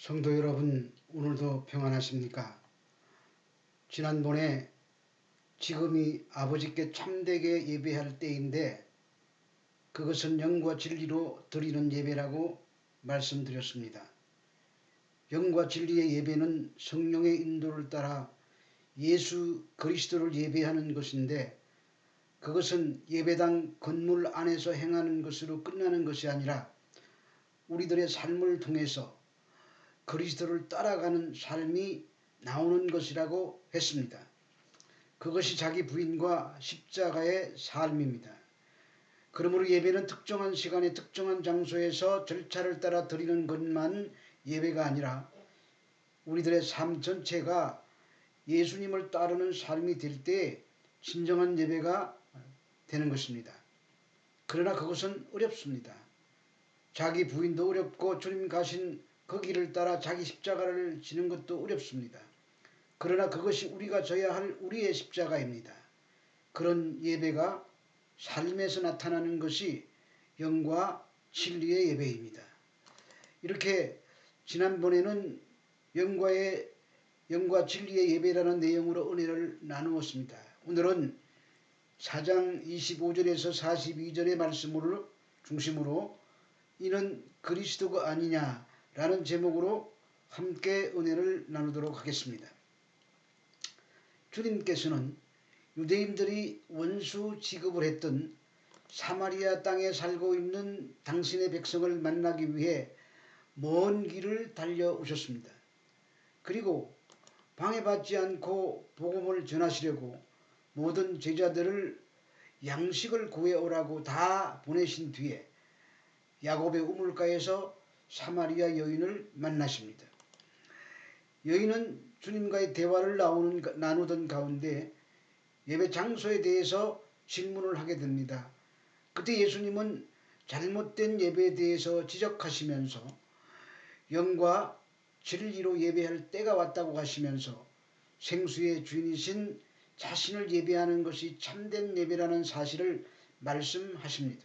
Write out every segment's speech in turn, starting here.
성도 여러분, 오늘도 평안하십니까? 지난번에 지금이 아버지께 참되게 예배할 때인데 그것은 영과 진리로 드리는 예배라고 말씀드렸습니다. 영과 진리의 예배는 성령의 인도를 따라 예수 그리스도를 예배하는 것인데 그것은 예배당 건물 안에서 행하는 것으로 끝나는 것이 아니라 우리들의 삶을 통해서 그리스도를 따라가는 삶이 나오는 것이라고 했습니다. 그것이 자기 부인과 십자가의 삶입니다. 그러므로 예배는 특정한 시간에 특정한 장소에서 절차를 따라 드리는 것만 예배가 아니라 우리들의 삶 전체가 예수님을 따르는 삶이 될 때 진정한 예배가 되는 것입니다. 그러나 그것은 어렵습니다. 자기 부인도 어렵고 주님 가신 그 길을 따라 자기 십자가를 지는 것도 어렵습니다. 그러나 그것이 우리가 져야 할 우리의 십자가입니다. 그런 예배가 삶에서 나타나는 것이 영과 진리의 예배입니다. 이렇게 지난번에는 영과 진리의 예배라는 내용으로 은혜를 나누었습니다. 오늘은 4장 25절에서 42절의 말씀을 중심으로 이는 그리스도가 아니냐라는 제목으로 함께 은혜를 나누도록 하겠습니다. 주님께서는 유대인들이 원수 취급을 했던 사마리아 땅에 살고 있는 당신의 백성을 만나기 위해 먼 길을 달려오셨습니다. 그리고 방해받지 않고 복음을 전하시려고 모든 제자들을 양식을 구해오라고 다 보내신 뒤에 야곱의 우물가에서 사마리아 여인을 만나십니다. 여인은 주님과의 대화를 나누던 가운데 예배 장소에 대해서 질문을 하게 됩니다. 그때 예수님은 잘못된 예배에 대해서 지적하시면서 영과 진리로 예배할 때가 왔다고 하시면서 생수의 주인이신 자신을 예배하는 것이 참된 예배라는 사실을 말씀하십니다.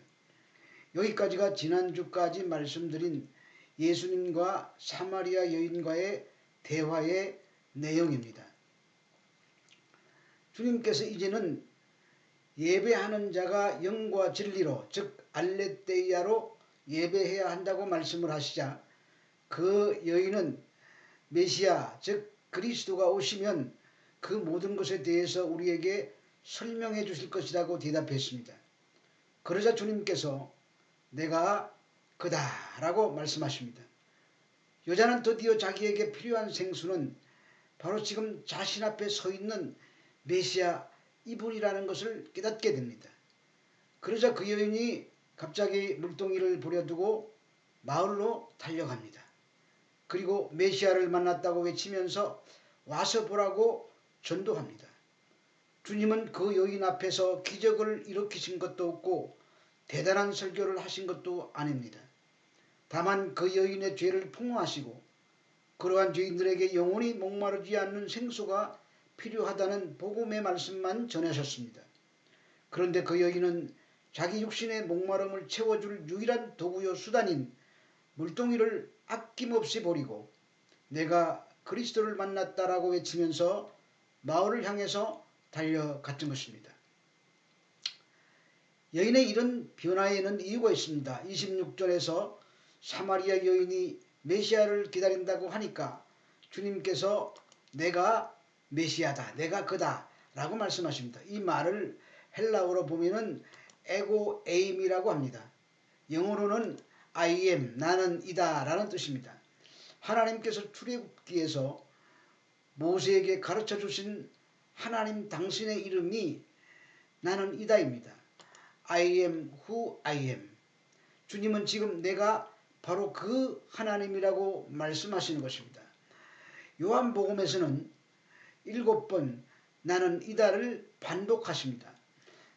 여기까지가 지난주까지 말씀드린 예수님과 사마리아 여인과의 대화의 내용입니다. 주님께서 이제는 예배하는 자가 영과 진리로 즉 알레the이아로 예배해야 한다고 말씀을 하시자 그 여인은 메시아 즉 그리스도가 오시면 그 모든 것에 대해서 우리에게 설명해 주실 것이라고 대답했습니다. 그러자 주님께서 내가 그다 라고 말씀하십니다. 여자는 드디어 자기에게 필요한 생수는 바로 지금 자신 앞에 서 있는 메시아 이분이라는 것을 깨닫게 됩니다. 그러자 그 여인이 갑자기 물동이를 버려두고 마을로 달려갑니다. 그리고 메시아를 만났다고 외치면서 와서 보라고 전도합니다. 주님은 그 여인 앞에서 기적을 일으키신 것도 없고 대단한 설교를 하신 것도 아닙니다. 다만 그 여인의 죄를 폭로하시고 그러한 죄인들에게 영원히 목마르지 않는 생수가 필요하다는 복음의 말씀만 전하셨습니다. 그런데 그 여인은 자기 육신의 목마름을 채워줄 유일한 도구요 수단인 물동이를 아낌없이 버리고 내가 그리스도를 만났다라고 외치면서 마을을 향해서 달려갔던 것입니다. 여인의 이런 변화에는 이유가 있습니다. 26절에서 사마리아 여인이 메시아를 기다린다고 하니까 주님께서 내가 메시아다, 내가 그다 라고 말씀하십니다. 이 말을 헬라어로 보면은 에고 에임이라고 합니다. 영어로는 I am, 나는 이다 라는 뜻입니다. 하나님께서 출애굽기에서 모세에게 가르쳐 주신 하나님 당신의 이름이 나는 이다입니다. I am who I am. 주님은 지금 내가 바로 그 하나님이라고 말씀하시는 것입니다. 요한복음에서는 7번 나는 이다를 반복하십니다.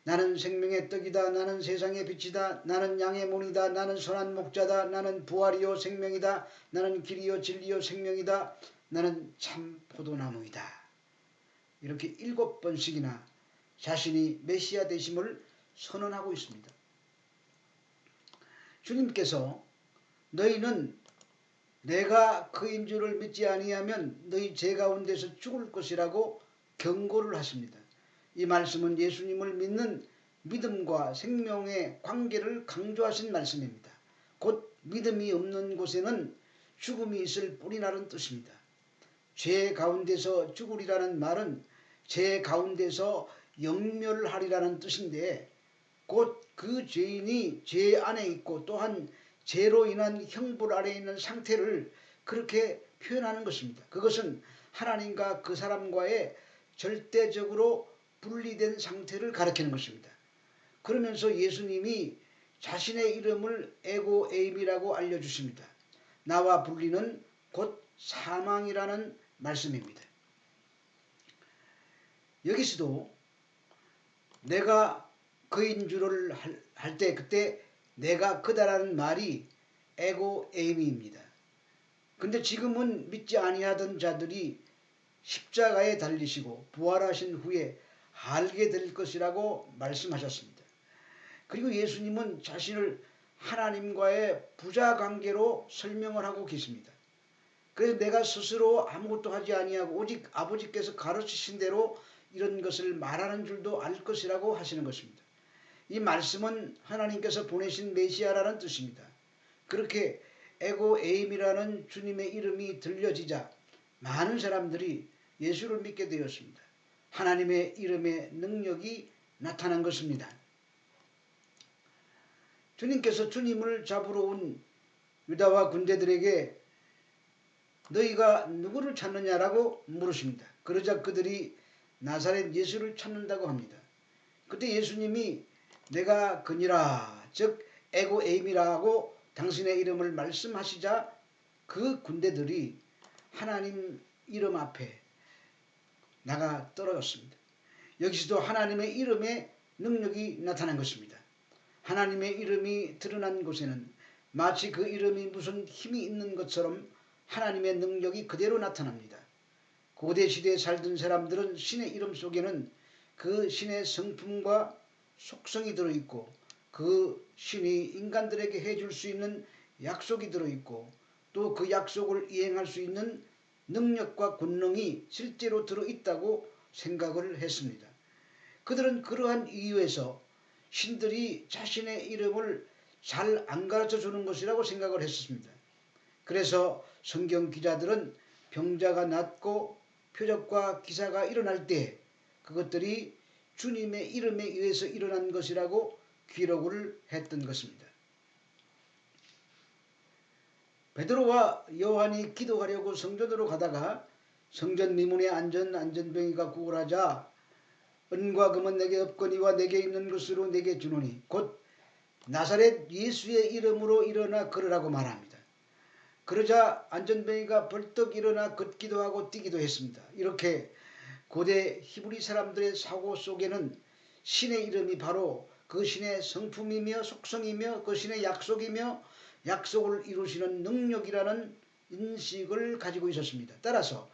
나는 생명의 떡이다. 나는 세상의 빛이다. 나는 양의 문이다. 나는 선한 목자다. 나는 부활이요 생명이다. 나는 길이요 진리요 생명이다. 나는 참 포도나무이다. 이렇게 7번씩이나 자신이 메시아 되심을 선언하고 있습니다. 주님께서 너희는 내가 그인 줄을 믿지 아니하면 너희 죄 가운데서 죽을 것이라고 경고를 하십니다. 이 말씀은 예수님을 믿는 믿음과 생명의 관계를 강조하신 말씀입니다. 곧 믿음이 없는 곳에는 죽음이 있을 뿐이라는 뜻입니다. 죄 가운데서 죽으리라는 말은 죄 가운데서 영멸하리라는 뜻인데 곧 그 죄인이 죄 안에 있고 또한 죄로 인한 형벌 아래에 있는 상태를 그렇게 표현하는 것입니다. 그것은 하나님과 그 사람과의 절대적으로 분리된 상태를 가리키는 것입니다. 그러면서 예수님이 자신의 이름을 에고 에임이라고 알려주십니다. 나와 분리는 곧 사망이라는 말씀입니다. 여기서도 내가 그인 줄을 할 때 그때 내가 그다라는 말이 에고 에이미입니다. 근데 지금은 믿지 아니하던 자들이 십자가에 달리시고 부활하신 후에 알게 될 것이라고 말씀하셨습니다. 그리고 예수님은 자신을 하나님과의 부자 관계로 설명을 하고 계십니다. 그래서 내가 스스로 아무것도 하지 아니하고 오직 아버지께서 가르치신 대로 이런 것을 말하는 줄도 알 것이라고 하시는 것입니다. 이 말씀은 하나님께서 보내신 메시아라는 뜻입니다. 그렇게 에고 에임이라는 주님의 이름이 들려지자 많은 사람들이 예수를 믿게 되었습니다. 하나님의 이름의 능력이 나타난 것입니다. 주님께서 주님을 잡으러 온 유다와 군대들에게 너희가 누구를 찾느냐라고 물으십니다. 그러자 그들이 나사렛 예수를 찾는다고 합니다. 그때 예수님이 내가 그니라 즉 에고 에임이라고 당신의 이름을 말씀하시자 그 군대들이 하나님 이름 앞에 나가 떨어졌습니다. 여기서도 하나님의 이름의 능력이 나타난 것입니다. 하나님의 이름이 드러난 곳에는 마치 그 이름이 무슨 힘이 있는 것처럼 하나님의 능력이 그대로 나타납니다. 고대 시대에 살던 사람들은 신의 이름 속에는 그 신의 성품과 속성이 들어있고 그 신이 인간들에게 해줄 수 있는 약속이 들어있고 또 그 약속을 이행할 수 있는 능력과 권능이 실제로 들어있다고 생각을 했습니다. 그들은 그러한 이유에서 신들이 자신의 이름을 잘 안 가르쳐 주는 것이라고 생각을 했습니다. 그래서 성경 기자들은 병자가 낫고 표적과 기사가 일어날 때 그것들이 주님의 이름에 의해서 일어난 것이라고 기록을 했던 것입니다. 베드로와 요한이 기도하려고 성전으로 가다가 성전 미문에 안전뱅이가 구걸하자 은과 금은 내게 없거니와 내게 있는 것으로 내게 주노니 곧 나사렛 예수의 이름으로 일어나 걸으라고 말합니다. 그러자 안전뱅이가 벌떡 일어나 걷기도 하고 뛰기도 했습니다. 이렇게 고대 히브리 사람들의 사고 속에는 신의 이름이 바로 그 신의 성품이며 속성이며 그 신의 약속이며 약속을 이루시는 능력이라는 인식을 가지고 있었습니다. 따라서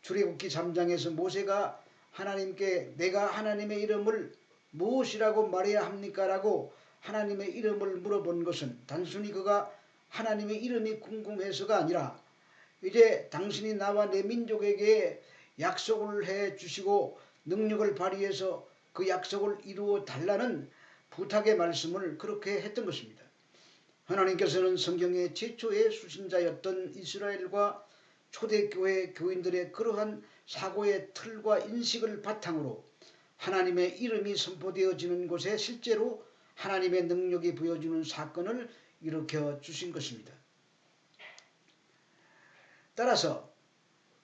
출애굽기 3장에서 모세가 하나님께 내가 하나님의 이름을 무엇이라고 말해야 합니까? 라고 하나님의 이름을 물어본 것은 단순히 그가 하나님의 이름이 궁금해서가 아니라 이제 당신이 나와 내 민족에게 약속을 해 주시고 능력을 발휘해서 그 약속을 이루어 달라는 부탁의 말씀을 그렇게 했던 것입니다. 하나님께서는 성경의 최초의 수신자였던 이스라엘과 초대교회 교인들의 그러한 사고의 틀과 인식을 바탕으로 하나님의 이름이 선포되어지는 곳에 실제로 하나님의 능력이 보여주는 사건을 일으켜 주신 것입니다. 따라서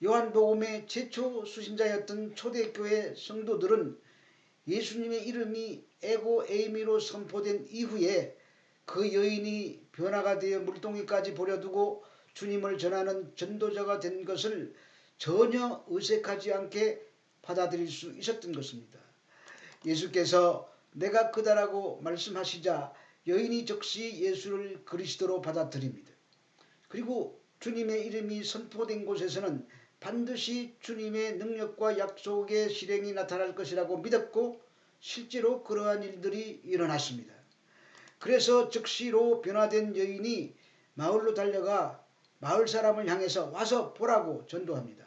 요한복음의 최초 수신자였던 초대교회 성도들은 예수님의 이름이 에고 에이미로 선포된 이후에 그 여인이 변화가 되어 물동이까지 버려두고 주님을 전하는 전도자가 된 것을 전혀 어색하지 않게 받아들일 수 있었던 것입니다. 예수께서 내가 그다라고 말씀하시자 여인이 즉시 예수를 그리스도로 받아들입니다. 그리고 주님의 이름이 선포된 곳에서는 반드시 주님의 능력과 약속의 실행이 나타날 것이라고 믿었고 실제로 그러한 일들이 일어났습니다. 그래서 즉시로 변화된 여인이 마을로 달려가 마을 사람을 향해서 와서 보라고 전도합니다.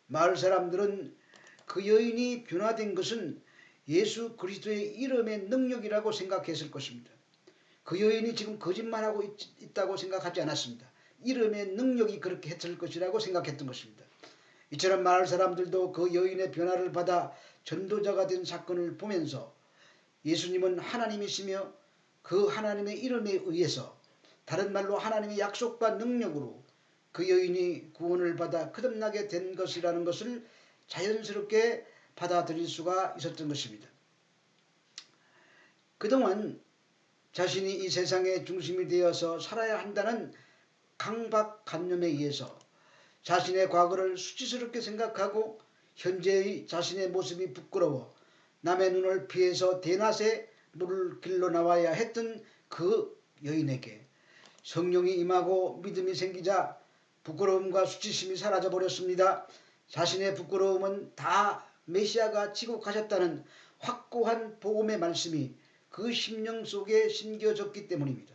마을 사람들은 그 여인이 변화된 것은 예수 그리스도의 이름의 능력이라고 생각했을 것입니다. 그 여인이 지금 거짓말하고 있다고 생각하지 않았습니다. 이름의 능력이 그렇게 했을 것이라고 생각했던 것입니다. 이처럼 마을 사람들도 그 여인의 변화를 받아 전도자가 된 사건을 보면서 예수님은 하나님이시며 그 하나님의 이름에 의해서, 다른 말로 하나님의 약속과 능력으로 그 여인이 구원을 받아 거듭나게 된 것이라는 것을 자연스럽게 받아들일 수가 있었던 것입니다. 그동안 자신이 이 세상의 중심이 되어서 살아야 한다는 강박관념에 의해서 자신의 과거를 수치스럽게 생각하고 현재의 자신의 모습이 부끄러워 남의 눈을 피해서 대낮에 물을 길러 나와야 했던 그 여인에게 성령이 임하고 믿음이 생기자 부끄러움과 수치심이 사라져 버렸습니다. 자신의 부끄러움은 다 메시아가 지고 가셨다는 확고한 복음의 말씀이 그 심령 속에 심겨졌기 때문입니다.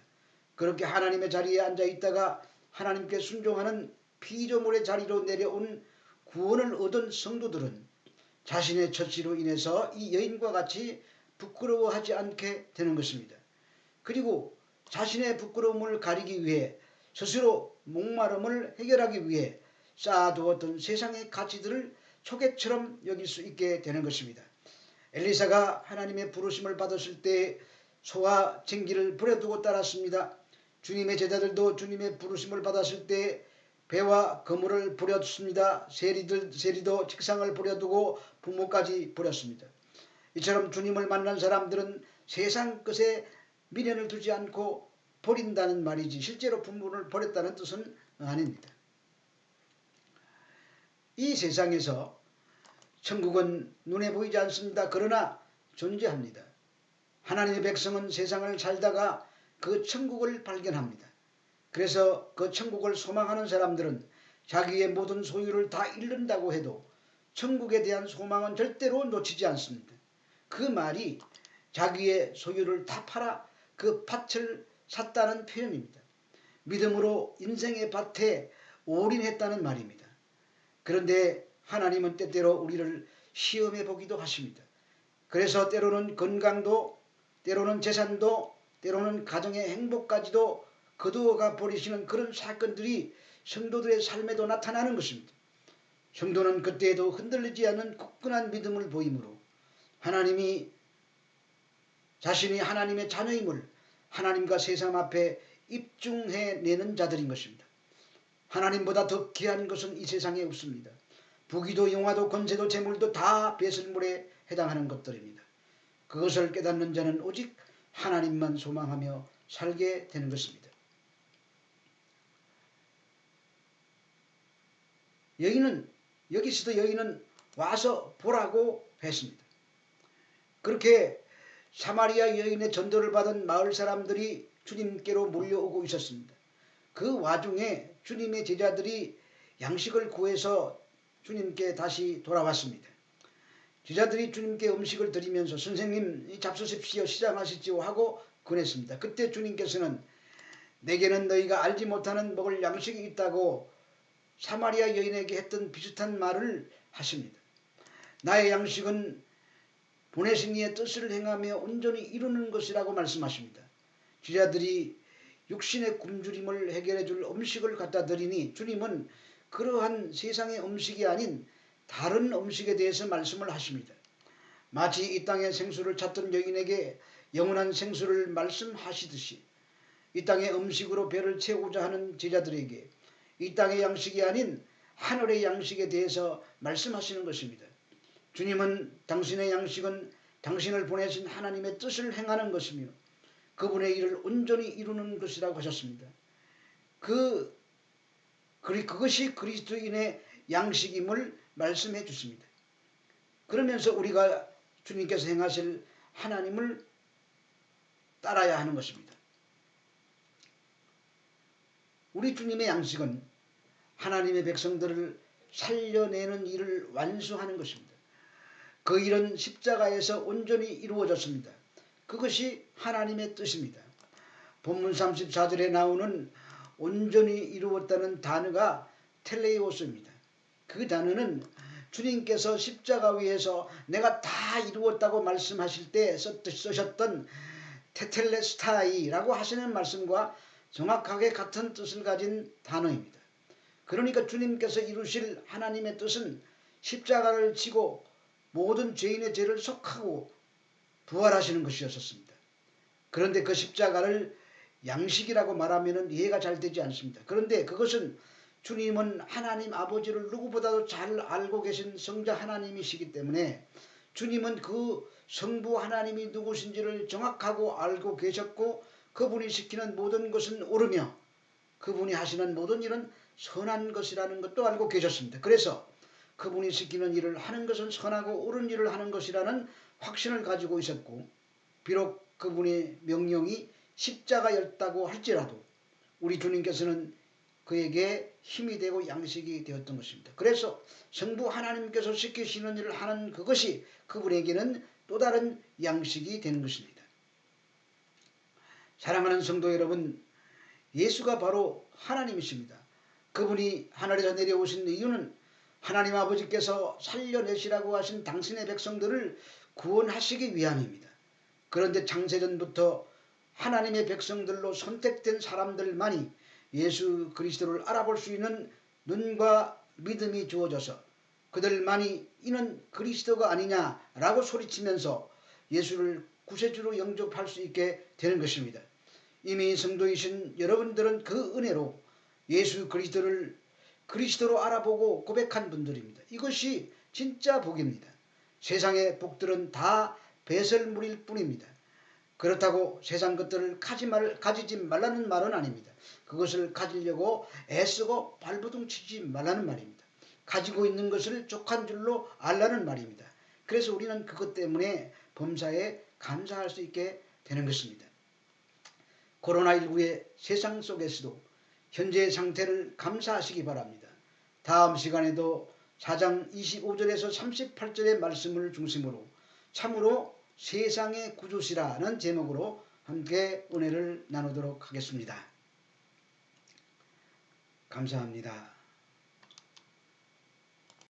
그렇게 하나님의 자리에 앉아 있다가 하나님께 순종하는 피조물의 자리로 내려온 구원을 얻은 성도들은 자신의 처지로 인해서 이 여인과 같이 부끄러워하지 않게 되는 것입니다. 그리고 자신의 부끄러움을 가리기 위해 스스로 목마름을 해결하기 위해 쌓아두었던 세상의 가치들을 초계처럼 여길 수 있게 되는 것입니다. 엘리사가 하나님의 부르심을 받았을 때 소와 쟁기를 버려두고 따랐습니다. 주님의 제자들도 주님의 부르심을 받았을 때 배와 그물을 버렸습니다. 세리도 직상을 버려두고 부모까지 버렸습니다. 이처럼 주님을 만난 사람들은 세상 것에 미련을 두지 않고 버린다는 말이지 실제로 부모를 버렸다는 뜻은 아닙니다. 이 세상에서 천국은 눈에 보이지 않습니다. 그러나 존재합니다. 하나님의 백성은 세상을 살다가 그 천국을 발견합니다. 그래서 그 천국을 소망하는 사람들은 자기의 모든 소유를 다 잃는다고 해도 천국에 대한 소망은 절대로 놓치지 않습니다. 그 말이 자기의 소유를 다 팔아 그 밭을 샀다는 표현입니다. 믿음으로 인생의 밭에 올인했다는 말입니다. 그런데 하나님은 때때로 우리를 시험해 보기도 하십니다. 그래서 때로는 건강도, 때로는 재산도, 때로는 가정의 행복까지도 거두어가 버리시는 그런 사건들이 성도들의 삶에도 나타나는 것입니다. 성도는 그때에도 흔들리지 않는 굳건한 믿음을 보이므로 하나님이 자신이 하나님의 자녀임을 하나님과 세상 앞에 입증해내는 자들인 것입니다. 하나님보다 더 귀한 것은 이 세상에 없습니다. 부귀도 영화도 권세도 재물도 다 배설물에 해당하는 것들입니다. 그것을 깨닫는 자는 오직 하나님만 소망하며 살게 되는 것입니다. 여기서도 여인은 와서 보라고 했습니다. 그렇게 사마리아 여인의 전도를 받은 마을 사람들이 주님께로 몰려오고 있었습니다. 그 와중에 주님의 제자들이 양식을 구해서 주님께 다시 돌아왔습니다. 제자들이 주님께 음식을 드리면서 선생님 잡수십시오, 시장하시지요 하고 권했습니다. 그때 주님께서는 내게는 너희가 알지 못하는 먹을 양식이 있다고 사마리아 여인에게 했던 비슷한 말을 하십니다. 나의 양식은 보내신 이의 뜻을 행하며 온전히 이루는 것이라고 말씀하십니다. 제자들이 육신의 굶주림을 해결해 줄 음식을 갖다 드리니 주님은 그러한 세상의 음식이 아닌 다른 음식에 대해서 말씀을 하십니다. 마치 이 땅의 생수를 찾던 여인에게 영원한 생수를 말씀하시듯이 이 땅의 음식으로 배를 채우고자 하는 제자들에게 이 땅의 양식이 아닌 하늘의 양식에 대해서 말씀하시는 것입니다. 주님은 당신의 양식은 당신을 보내신 하나님의 뜻을 행하는 것이며 그분의 일을 온전히 이루는 것이라고 하셨습니다. 그것이 그리스도인의 양식임을 말씀해 주십니다. 그러면서 우리가 주님께서 행하실 하나님을 따라야 하는 것입니다. 우리 주님의 양식은 하나님의 백성들을 살려내는 일을 완수하는 것입니다. 그 일은 십자가에서 온전히 이루어졌습니다. 그것이 하나님의 뜻입니다. 본문 34절에 나오는 온전히 이루었다는 단어가 텔레오스입니다. 그 단어는 주님께서 십자가 위에서 내가 다 이루었다고 말씀하실 때 쓰셨던 테텔레스타이라고 하시는 말씀과 정확하게 같은 뜻을 가진 단어입니다. 그러니까 주님께서 이루실 하나님의 뜻은 십자가를 지고 모든 죄인의 죄를 속하고 부활하시는 것이었습니다. 그런데 그 십자가를 양식이라고 말하면 이해가 잘 되지 않습니다. 그런데 그것은 주님은 하나님 아버지를 누구보다도 잘 알고 계신 성자 하나님이시기 때문에 주님은 그 성부 하나님이 누구신지를 정확하고 알고 계셨고 그분이 시키는 모든 것은 옳으며 그분이 하시는 모든 일은 선한 것이라는 것도 알고 계셨습니다. 그래서 그분이 시키는 일을 하는 것은 선하고 옳은 일을 하는 것이라는 확신을 가지고 있었고 비록 그분의 명령이 십자가였다고 할지라도 우리 주님께서는 그에게 힘이 되고 양식이 되었던 것입니다. 그래서 성부 하나님께서 시키시는 일을 하는 그것이 그분에게는 또 다른 양식이 되는 것입니다. 사랑하는 성도 여러분, 예수가 바로 하나님이십니다. 그분이 하늘에서 내려오신 이유는 하나님 아버지께서 살려내시라고 하신 당신의 백성들을 구원하시기 위함입니다. 그런데 창세전부터 하나님의 백성들로 선택된 사람들만이 예수 그리스도를 알아볼 수 있는 눈과 믿음이 주어져서 그들만이 이는 그리스도가 아니냐라고 소리치면서 예수를 구세주로 영접할 수 있게 되는 것입니다. 이미 성도이신 여러분들은 그 은혜로 예수 그리스도를 그리스도로 알아보고 고백한 분들입니다. 이것이 진짜 복입니다. 세상의 복들은 다 배설물일 뿐입니다. 그렇다고 세상 것들을 가지지 말라는 말은 아닙니다. 그것을 가지려고 애쓰고 발버둥 치지 말라는 말입니다. 가지고 있는 것을 족한 줄로 알라는 말입니다. 그래서 우리는 그것 때문에 범사에 감사할 수 있게 되는 것입니다. 코로나19의 세상 속에서도 현재의 상태를 감사하시기 바랍니다. 다음 시간에도 4장 25절에서 38절의 말씀을 중심으로 참으로 세상의 구주시라는 제목으로 함께 은혜를 나누도록 하겠습니다. 감사합니다.